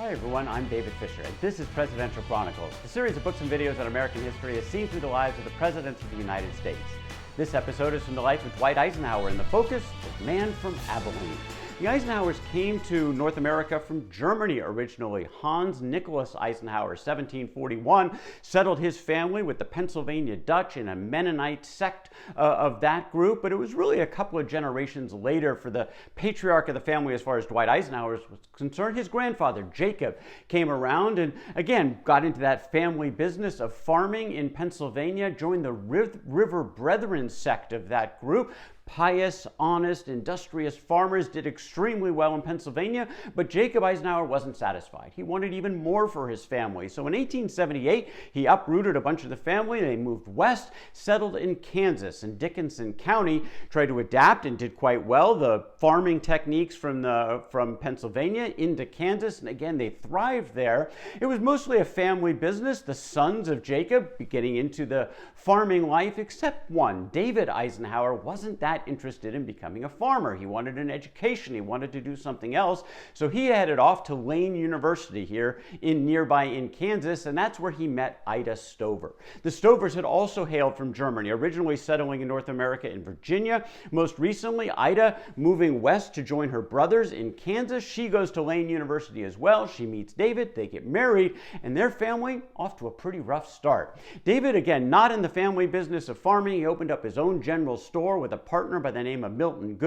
Hi everyone, I'm David Fisher, and this is Presidential Chronicles, a series of books and videos on American history as seen through the lives of the presidents of the United States. This episode is from the life of Dwight Eisenhower, and the focus is Man from Abilene. The Eisenhowers came to North America from Germany originally. Hans Nicholas Eisenhower, 1741, settled his family with the Pennsylvania Dutch in a Mennonite sect of that group, but it was really a couple of generations later for the patriarch of the family as far as Dwight Eisenhower was concerned. His grandfather, Jacob, came around and again got into that family business of farming in Pennsylvania, joined the River Brethren sect of that group. Pious, honest, industrious farmers did extremely well in Pennsylvania, but Jacob Eisenhower wasn't satisfied. He wanted even more for his family. So in 1878, he uprooted a bunch of the family. They moved west, settled in Kansas and Dickinson County, tried to adapt and did quite well. The farming techniques from Pennsylvania into Kansas, and again, they thrived there. It was mostly a family business. The sons of Jacob getting into the farming life, except one. David Eisenhower wasn't that interested in becoming a farmer. He wanted an education. He wanted to do something else. So he headed off to Lane University here nearby in Kansas, and that's where he met Ida Stover. The Stovers had also hailed from Germany, originally settling in North America in Virginia. Most recently, Ida moving west to join her brothers in Kansas. She goes to Lane University as well. She meets David. They get married, and their family off to a pretty rough start. David, again, not in the family business of farming. He opened up his own general store with a partner by the name of Milton.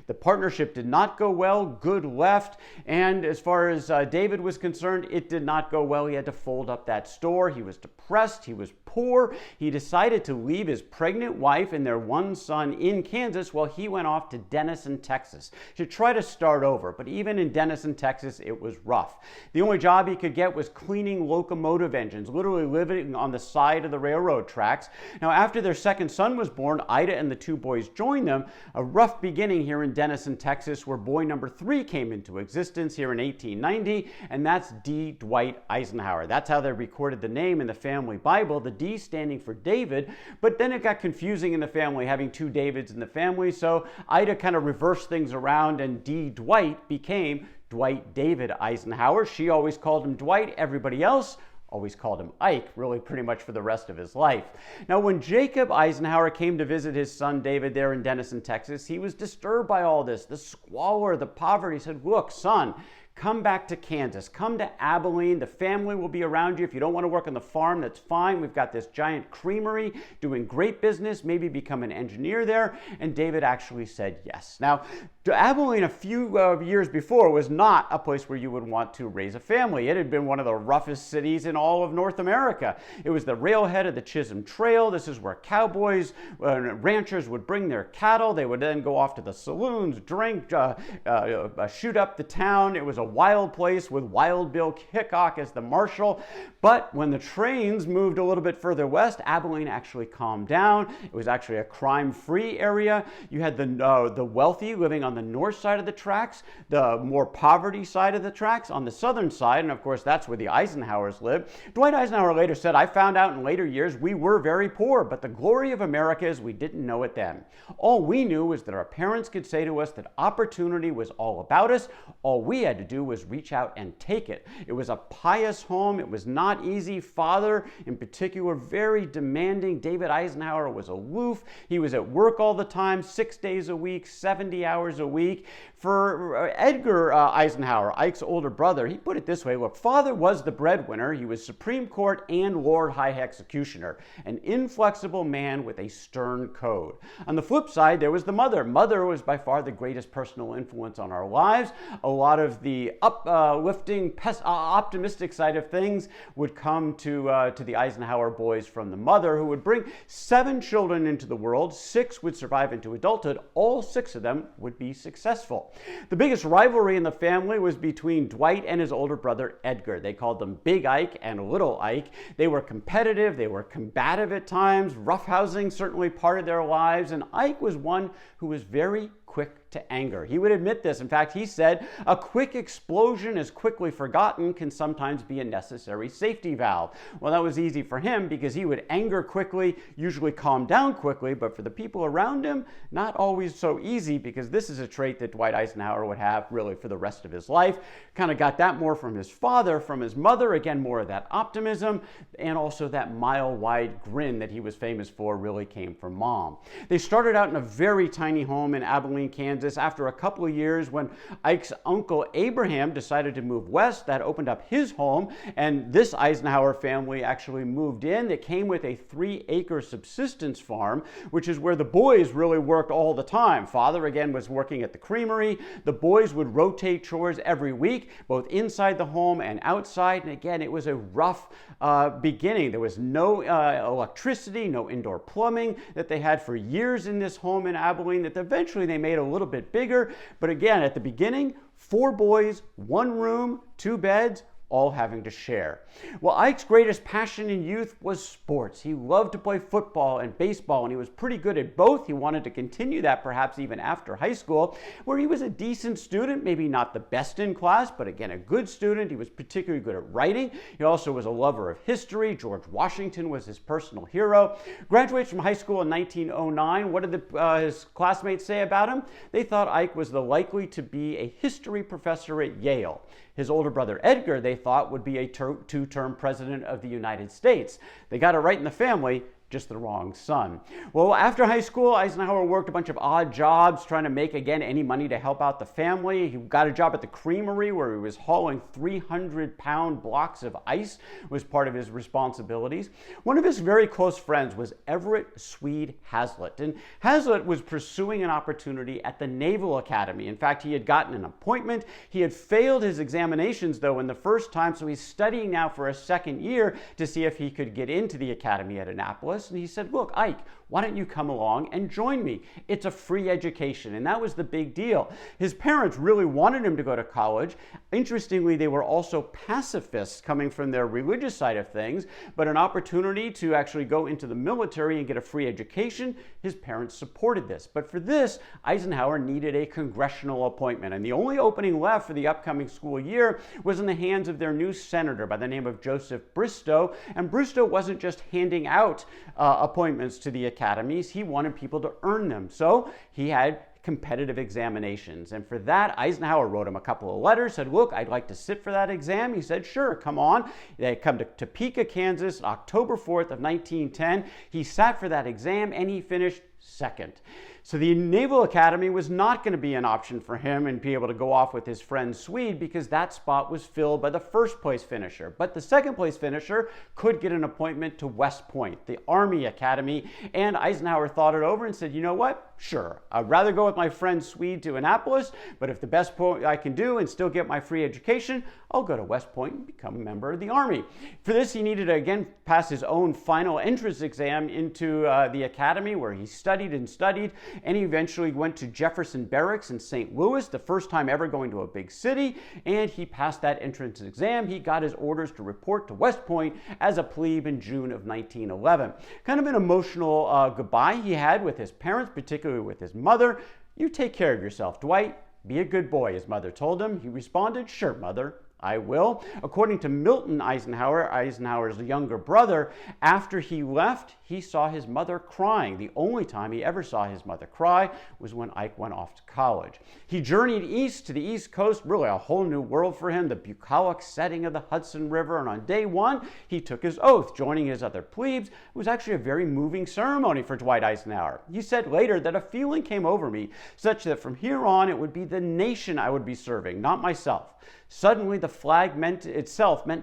The partnership did not go well. Good left, and as far as David was concerned, it did not go well. He had to fold up that store. He was depressed. He was poor. He decided to leave his pregnant wife and their one son in Kansas while he went off to Denison, Texas to try to start over. But even in Denison, Texas, it was rough. The only job he could get was cleaning locomotive engines, literally living on the side of the railroad tracks. Now, after their second son was born, Ida and the two boys joined them. A rough beginning here in Denison, Texas, where boy number 3 came into existence here in 1890, and that's D. Dwight Eisenhower. That's how they recorded the name in the family Bible, the D standing for David, but then it got confusing in the family, having two Davids in the family, so Ida kind of reversed things around, and D. Dwight became Dwight David Eisenhower. She always called him Dwight. Everybody else always called him Ike, really pretty much for the rest of his life. Now, when Jacob Eisenhower came to visit his son David there in Denison, Texas, he was disturbed by all this, the squalor, the poverty. He said, look, son, come back to Kansas. Come to Abilene. The family will be around you. If you don't want to work on the farm, that's fine. We've got this giant creamery doing great business. Maybe become an engineer there. And David actually said yes. Now, Abilene a few years before was not a place where you would want to raise a family. It had been one of the roughest cities in all of North America. It was the railhead of the Chisholm Trail. This is where cowboys and ranchers would bring their cattle. They would then go off to the saloons, drink, shoot up the town. It was a wild place with Wild Bill Hickok as the marshal. But when the trains moved a little bit further west, Abilene actually calmed down. It was actually a crime-free area. You had the wealthy living on the north side of the tracks, the more poverty side of the tracks on the southern side, and of course that's where the Eisenhowers lived. Dwight Eisenhower later said, I found out in later years we were very poor, but the glory of America is we didn't know it then. All we knew was that our parents could say to us that opportunity was all about us. All we had to do was reach out and take it. It was a pious home. It was not easy. Father, in particular, very demanding. David Eisenhower was aloof. He was at work all the time, 6 days a week, 70 hours a week. For Edgar Eisenhower, Ike's older brother, he put it this way, look, father was the breadwinner. He was Supreme Court and Lord High Executioner, an inflexible man with a stern code. On the flip side, there was the mother. Mother was by far the greatest personal influence on our lives. A lot of the uplifting, optimistic side of things would come to the Eisenhower boys from the mother, who would bring 7 children into the world. 6 would survive into adulthood. All 6 of them would be successful. The biggest rivalry in the family was between Dwight and his older brother Edgar. They called them Big Ike and Little Ike. They were competitive, they were combative at times, roughhousing certainly part of their lives, and Ike was one who was very quick to anger. He would admit this. In fact, he said, "A quick explosion is quickly forgotten can sometimes be a necessary safety valve." Well, that was easy for him because he would anger quickly, usually calm down quickly, but for the people around him, not always so easy, because this is a trait that Dwight Eisenhower would have really for the rest of his life. Kind of got that more from his father, from his mother, again, more of that optimism, and also that mile-wide grin that he was famous for really came from Mom. They started out in a very tiny home in Abilene, Kansas. After a couple of years, when Ike's uncle Abraham decided to move west, that opened up his home, and this Eisenhower family actually moved in. It came with a 3-acre subsistence farm, which is where the boys really worked all the time. Father, again, was working at the creamery. The boys would rotate chores every week, both inside the home and outside. And again, it was a rough beginning. There was no electricity, no indoor plumbing that they had for years in this home in Abilene, that eventually they made a little bit bigger. But again, at the beginning, 4 boys, 1 room, 2 beds, all having to share. Well, Ike's greatest passion in youth was sports. He loved to play football and baseball, and he was pretty good at both. He wanted to continue that perhaps even after high school, where he was a decent student, maybe not the best in class, but again, a good student. He was particularly good at writing. He also was a lover of history. George Washington was his personal hero. Graduates from high school in 1909. What did his classmates say about him? They thought Ike was likely to be a history professor at Yale. His older brother Edgar, they thought, would be a 2-term president of the United States. They got it right in the family, just the wrong son. Well, after high school, Eisenhower worked a bunch of odd jobs, trying to make, again, any money to help out the family. He got a job at the creamery where he was hauling 300-pound blocks of ice, was part of his responsibilities. One of his very close friends was Everett Swede Haslet. And Haslet was pursuing an opportunity at the Naval Academy. In fact, he had gotten an appointment. He had failed his examinations, though, in the first time, so he's studying now for a second year to see if he could get into the academy at Annapolis. And he said, "Look, Ike, why don't you come along and join me? It's a free education." And that was the big deal. His parents really wanted him to go to college. Interestingly, they were also pacifists coming from their religious side of things, but an opportunity to actually go into the military and get a free education, his parents supported this. But for this, Eisenhower needed a congressional appointment, and the only opening left for the upcoming school year was in the hands of their new senator by the name of Joseph Bristow. And Bristow wasn't just handing out appointments to the academies. He wanted people to earn them. So he had competitive examinations. And for that, Eisenhower wrote him a couple of letters, said, "Look, I'd like to sit for that exam." He said, "Sure, come on." They come to Topeka, Kansas, October 4th of 1910. He sat for that exam and he finished second. So the Naval Academy was not going to be an option for him and be able to go off with his friend Swede, because that spot was filled by the first place finisher. But the second place finisher could get an appointment to West Point, the Army Academy. And Eisenhower thought it over and said, "You know what? Sure, I'd rather go with my friend Swede to Annapolis, but if the best point I can do and still get my free education, I'll go to West Point and become a member of the Army." For this, he needed to again pass his own final entrance exam into the academy, where he studied and studied, and he eventually went to Jefferson Barracks in St. Louis, the first time ever going to a big city, and he passed that entrance exam. He got his orders to report to West Point as a plebe in June of 1911. Kind of an emotional goodbye he had with his parents, particularly with his mother. "You take care of yourself, Dwight. Be a good boy," his mother told him. He responded, "Sure, Mother, I will." According to Milton Eisenhower, Eisenhower's younger brother, after he left, he saw his mother crying. The only time he ever saw his mother cry was when Ike went off to college. He journeyed east to the East Coast, really a whole new world for him, the bucolic setting of the Hudson River. And on day one, he took his oath, joining his other plebes. It was actually a very moving ceremony for Dwight Eisenhower. He said later that a feeling came over me such that from here on, it would be the nation I would be serving, not myself. Suddenly, the flag meant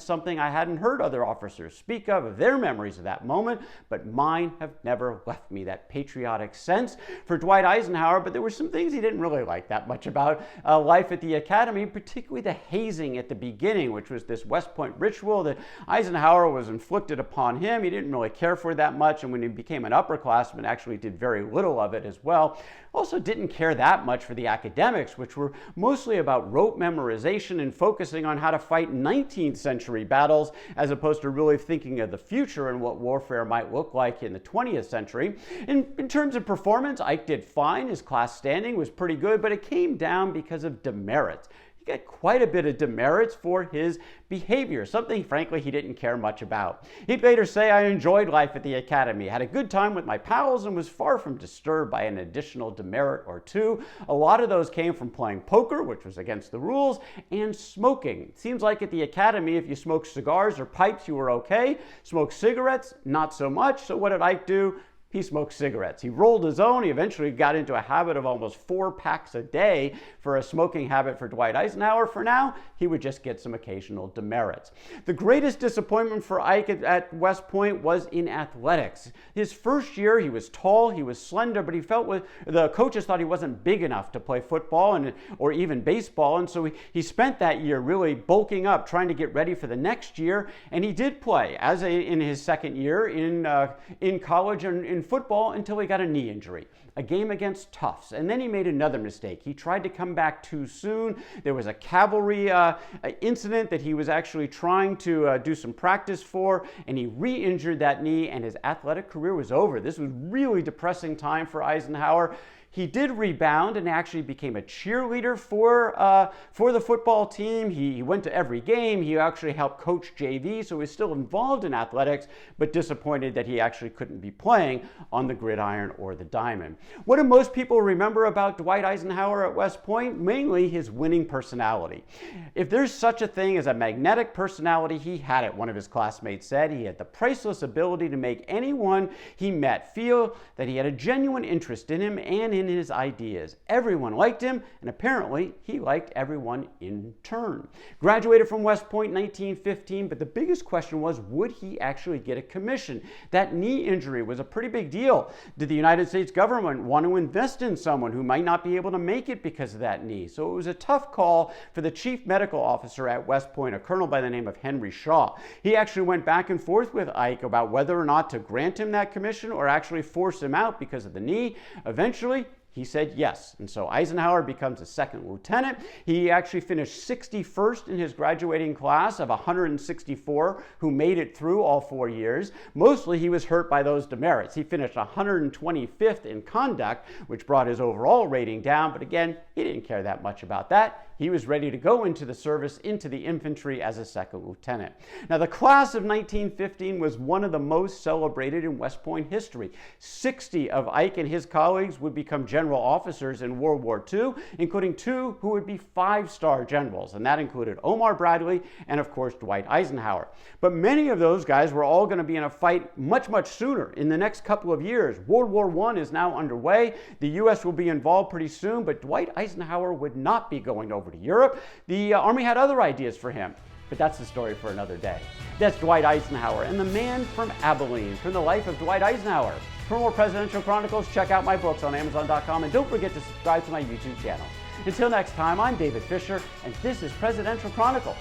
something I hadn't heard other officers speak of their memories of that moment, but mine have never left me, that patriotic sense for Dwight Eisenhower. But there were some things he didn't really like that much about life at the academy, particularly the hazing at the beginning, which was this West Point ritual that Eisenhower was inflicted upon him. He didn't really care for that much, and when he became an upperclassman, actually did very little of it as well. Also didn't care that much for the academics, which were mostly about rote memorization and and focusing on how to fight 19th century battles as opposed to really thinking of the future and what warfare might look like in the 20th century. In terms of performance, Ike did fine. His class standing was pretty good, but it came down because of demerits. He got quite a bit of demerits for his behavior, something frankly he didn't care much about. He'd later say, "I enjoyed life at the academy, had a good time with my pals, and was far from disturbed by an additional demerit or two. A lot of those came from playing poker, which was against the rules, and smoking. It seems like at the academy, if you smoked cigars or pipes, you were okay. Smoked cigarettes, not so much. So what did Ike do? He smoked cigarettes. He rolled his own. He eventually got into a habit of almost 4 packs a day for a smoking habit for Dwight Eisenhower. For now, he would just get some occasional demerits. The greatest disappointment for Ike at West Point was in athletics. His first year, he was tall, he was slender, but he felt the coaches thought he wasn't big enough to play football or even baseball, and so he spent that year really bulking up, trying to get ready for the next year, and he did play in his second year in college and in football until he got a knee injury, a game against Tufts, and then he made another mistake. He tried to come back too soon. There was a cavalry incident that he was actually trying to do some practice for, and he re-injured that knee, and his athletic career was over. This was really depressing time for Eisenhower. He did rebound and actually became a cheerleader for the football team. He went to every game. He actually helped coach JV, so he was still involved in athletics, but disappointed that he actually couldn't be playing on the gridiron or the diamond. What do most people remember about Dwight Eisenhower at West Point? Mainly his winning personality. If there's such a thing as a magnetic personality, he had it, one of his classmates said. He had the priceless ability to make anyone he met feel that he had a genuine interest in him and in his ideas. Everyone liked him, and apparently he liked everyone in turn. Graduated from West Point in 1915, but the biggest question was, would he actually get a commission? That knee injury was a pretty big deal. Did the United States government want to invest in someone who might not be able to make it because of that knee? So it was a tough call for the chief medical officer at West Point, a colonel by the name of Henry Shaw. He actually went back and forth with Ike about whether or not to grant him that commission or actually force him out because of the knee. Eventually, he said yes, and so Eisenhower becomes a second lieutenant. He actually finished 61st in his graduating class of 164 who made it through all 4 years. Mostly he was hurt by those demerits. He finished 125th in conduct, which brought his overall rating down, but again, he didn't care that much about that. He was ready to go into the service, into the infantry as a second lieutenant. Now, the class of 1915 was one of the most celebrated in West Point history. 60 of Ike and his colleagues would become general officers in World War II, including 2 who would be 5-star generals, and that included Omar Bradley and, of course, Dwight Eisenhower. But many of those guys were all going to be in a fight much, much sooner, in the next couple of years. World War I is now underway. The U.S. will be involved pretty soon, but Dwight Eisenhower would not be going over to Europe. The Army had other ideas for him, but that's the story for another day. That's Dwight Eisenhower and the man from Abilene, from the life of Dwight Eisenhower. For more Presidential Chronicles, check out my books on Amazon.com, and don't forget to subscribe to my YouTube channel. Until next time, I'm David Fisher, and this is Presidential Chronicles.